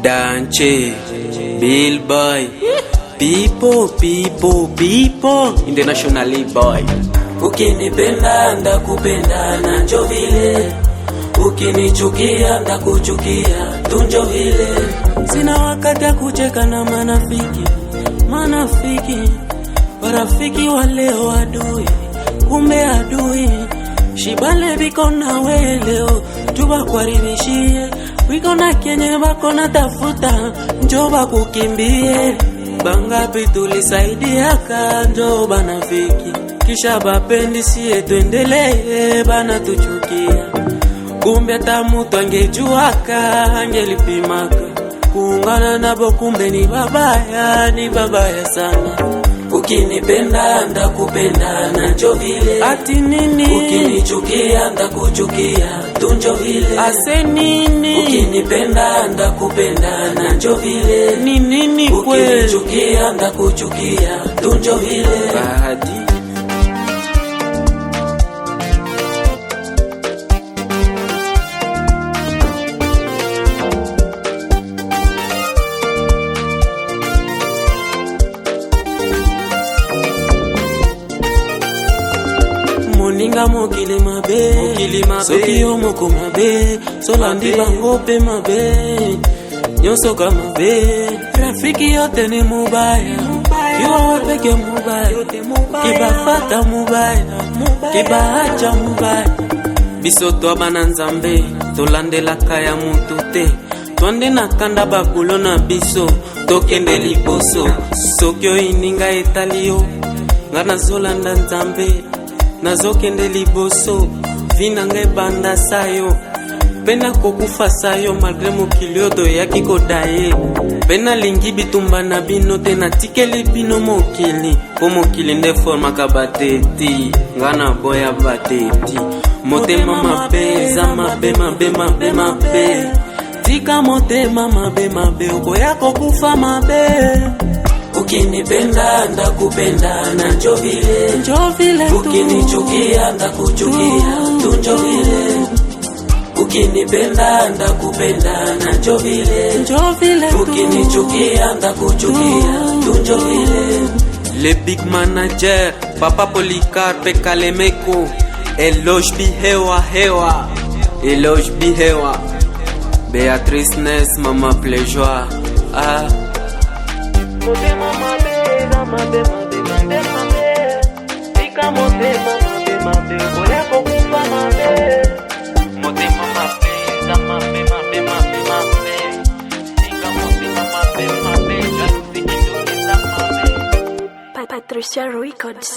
Danche, Bill Boy, people, internationally boy. Ukinipenda ndakupenda na njo vile, ukinichukia ndakuchukia tu njo vile. Sina wakati ya kucheka na manafiki, warafiki wa leo adui, kumbe adui. Shibale biko na weleo, tubakuharibishie, wiko na kenye bako na tafuta, njo bakukimbie. Bangapi tulisaidiaka njo banafiki, kisha bapendi siye tuendelee bana tuchukia. Kumbe hata mutu angejuaka, angelipimaka, kuungana nabo kumbe ni babaya sana. Ukinipenda ndakupenda na njo vile, ati nini? Ukinichukia ndakuchukia tu njo vile, ase nini? Ukinipenda ndakupenda na njo vile, ni nini kweli? Ukinichukia ndakuchukia tu njo vile. Bahati Moninga mokili mabe, soki yo moko mabe, solandi bango pe mabe, nyonso ka mabe. Rafiki yote ni mubaya, yo peke mubaya, kibafata mubaya, kibaacha mubaya. Biso to bana nzambe, tolandelaka ya mutu te, twande na kanda bakulo na biso, tokende liboso. Soki oyininga etali yo, nga nazolanda nzambe, nazokende liboso, vina nge banda sayo. Pena kokufa sayo malgré mokili oyo yaki kodaye. Pena lingi bitumba na bino te natikeli bino mokili, po mokili nde formaka bateti, nga na boya bateti. Motema mabe, eza mabe. Tika motema mabe, okoya kokufa mabe. Ukinipenda ndakupenda na njo vile, ukinichukia ndakuchukia tu njo vile. Ukinipenda ndakupenda na njo vile, ukinichukia ndakuchukia tu njo vile. Le big manager, Papa Policarpe Kalemeko, Eloge Bihewa, Beatrice Ness, Mama Plejoie. Motema mabe, tika motema mabe, okoya kokufa mabe. Motema mabe, tika motema mabe, jalousie kindokiza mabe. Patricia Records.